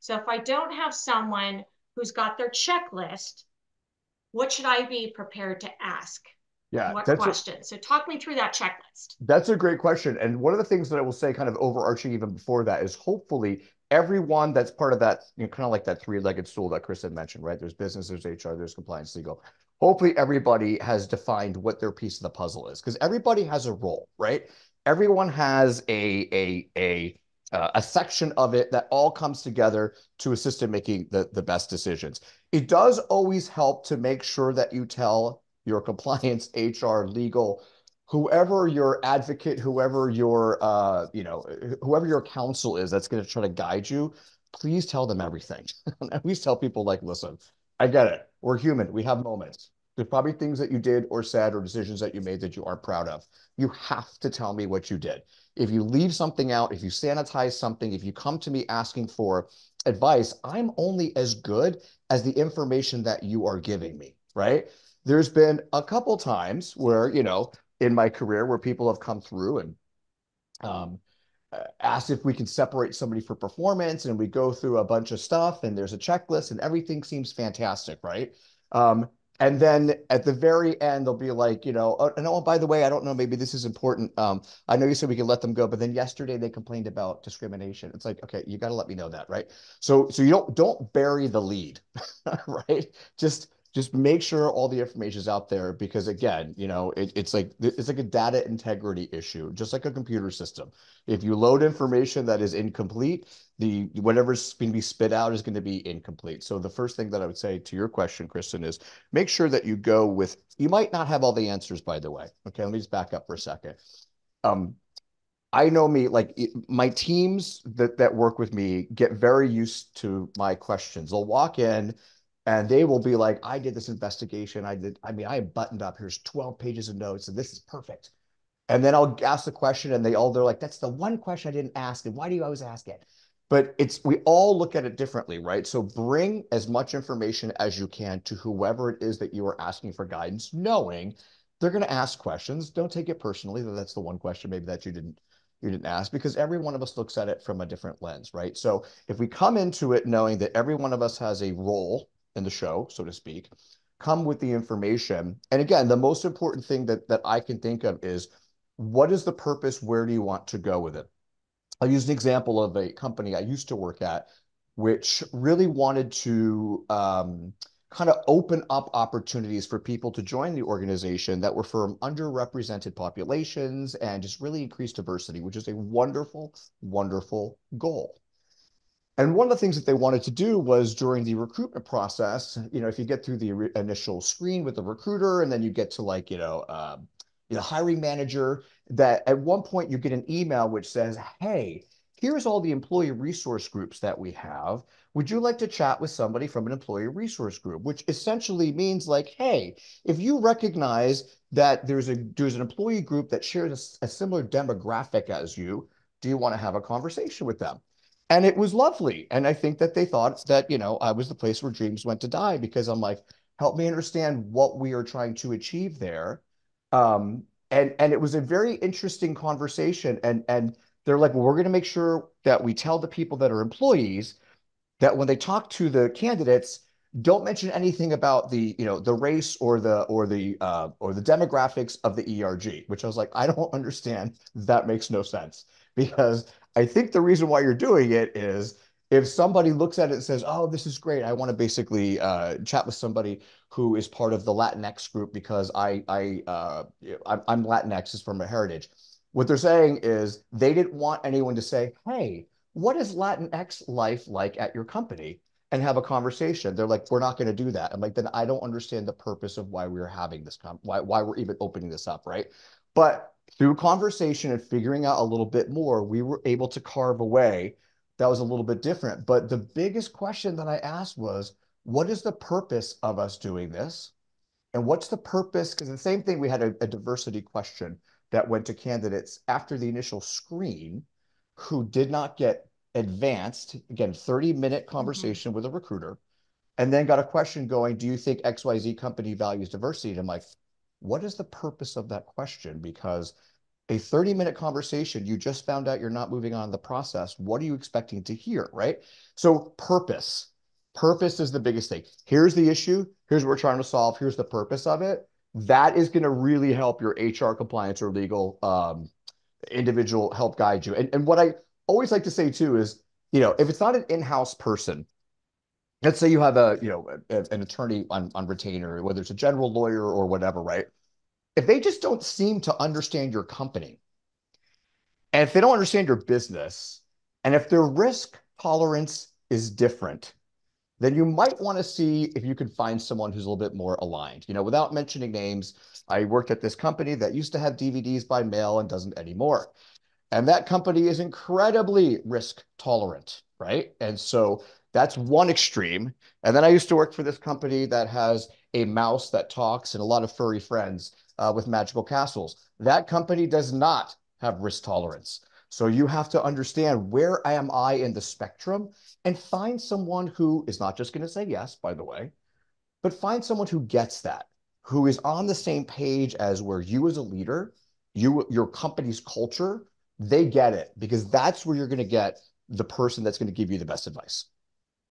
So if I don't have someone who's got their checklist, what should I be prepared to ask? Yeah, What questions? So talk me through that checklist. that's a great question. And one of the things that I will say, kind of overarching even before that, is hopefully everyone that's part of that, kind of like that three-legged stool that Chris had mentioned, right? There's business, there's HR, there's compliance, legal. Hopefully everybody has defined what their piece of the puzzle is, because everybody has a role, right? Everyone has a section of it that all comes together to assist in making the best decisions. It does always help to make sure that you tell your compliance, HR, legal, whoever your advocate, whoever your whoever your counsel is that's going to try to guide you, please tell them everything. At least tell people like, listen, I get it. We're human. We have moments. There's probably things that you did or said or decisions that you made that you aren't proud of. You have to tell me what you did. If you leave something out, if you sanitize something, if you come to me asking for advice, I'm only as good as the information that you are giving me, right? There's been a couple times where, in my career where people have come through and um, asked if we can separate somebody for performance, and we go through a bunch of stuff and there's a checklist and everything seems fantastic, right? Um, and then at the very end, they'll be like, oh, and oh, by the way, I don't know, maybe this is important. I know you said we can let them go, but then yesterday they complained about discrimination. It's like, okay, you got to let me know that, right? So you don't bury the lead, right? Just make sure all the information is out there, because again, it's like a data integrity issue, just like a computer system. If you load information that is incomplete, the whatever's going to be spit out is going to be incomplete. So the first thing that I would say to your question, Kristen, is make sure that you go with, you might not have all the answers, by the way. Okay, let me just back up for a second. Um, I know me, like my teams that work with me get very used to my questions. They'll walk in and they will be like, I did this investigation. I buttoned up. Here's 12 pages of notes, and this is perfect. And then I'll ask the question, and they're like, that's the one question I didn't ask. And why do you always ask it? But we all look at it differently, right? So bring as much information as you can to whoever it is that you are asking for guidance, knowing they're going to ask questions. Don't take it personally that that's the one question maybe that you didn't ask, because every one of us looks at it from a different lens, right? So if we come into it knowing that every one of us has a role in the show, so to speak, come with the information. And again, the most important thing that I can think of is, what is the purpose? Where do you want to go with it? I'll use an example of a company I used to work at, which really wanted to kind of open up opportunities for people to join the organization that were from underrepresented populations and just really increase diversity, which is a wonderful, wonderful goal. And one of the things that they wanted to do was, during the recruitment process, if you get through the initial screen with the recruiter, and then you get to like, hiring manager, that at one point you get an email which says, hey, here's all the employee resource groups that we have. Would you like to chat with somebody from an employee resource group? Which essentially means like, hey, if you recognize that there's an employee group that shares a similar demographic as you, do you want to have a conversation with them? And it was lovely. And I think that they thought that, I was the place where dreams went to die, because I'm like, help me understand what we are trying to achieve there. And it was a very interesting conversation. And they're like, well, we're going to make sure that we tell the people that are employees that when they talk to the candidates, don't mention anything about the race or the demographics of the ERG, which I was like, I don't understand. That makes no sense, because I think the reason why you're doing it is, if somebody looks at it and says, oh, this is great, I want to basically chat with somebody who is part of the Latinx group because I'm Latinx, is from a heritage. What they're saying is they didn't want anyone to say, hey, what is Latinx life like at your company? And have a conversation. They're like, we're not going to do that. I'm like, then I don't understand the purpose of why we're having this, why we're even opening this up, right? But through conversation and figuring out a little bit more, we were able to carve a way that was a little bit different. But the biggest question that I asked was, what is the purpose of us doing this? And what's the purpose? Because the same thing, we had a diversity question that went to candidates after the initial screen who did not get advanced, again, 30-minute Mhm. conversation with a recruiter, and then got a question going, do you think XYZ company values diversity? And I'm like, what is the purpose of that question? Because A 30-minute conversation, you just found out you're not moving on in the process. What are you expecting to hear, right? So purpose. Purpose is the biggest thing. Here's the issue. Here's what we're trying to solve. Here's the purpose of it. That is going to really help your HR compliance or legal individual help guide you. And what I always like to say too is, if it's not an in-house person, let's say you have an attorney on retainer, whether it's a general lawyer or whatever, right? If they just don't seem to understand your company, and if they don't understand your business, and if their risk tolerance is different, then you might want to see if you can find someone who's a little bit more aligned. Without mentioning names, I worked at this company that used to have DVDs by mail and doesn't anymore. And that company is incredibly risk tolerant, right? And so that's one extreme. And then I used to work for this company that has a mouse that talks and a lot of furry friends with magical castles. That company does not have risk tolerance. So you have to understand, where am I in the spectrum, and find someone who is not just going to say yes, by the way, but find someone who gets that, who is on the same page as where you as a leader, your company's culture, they get it, because that's where you're going to get the person that's going to give you the best advice.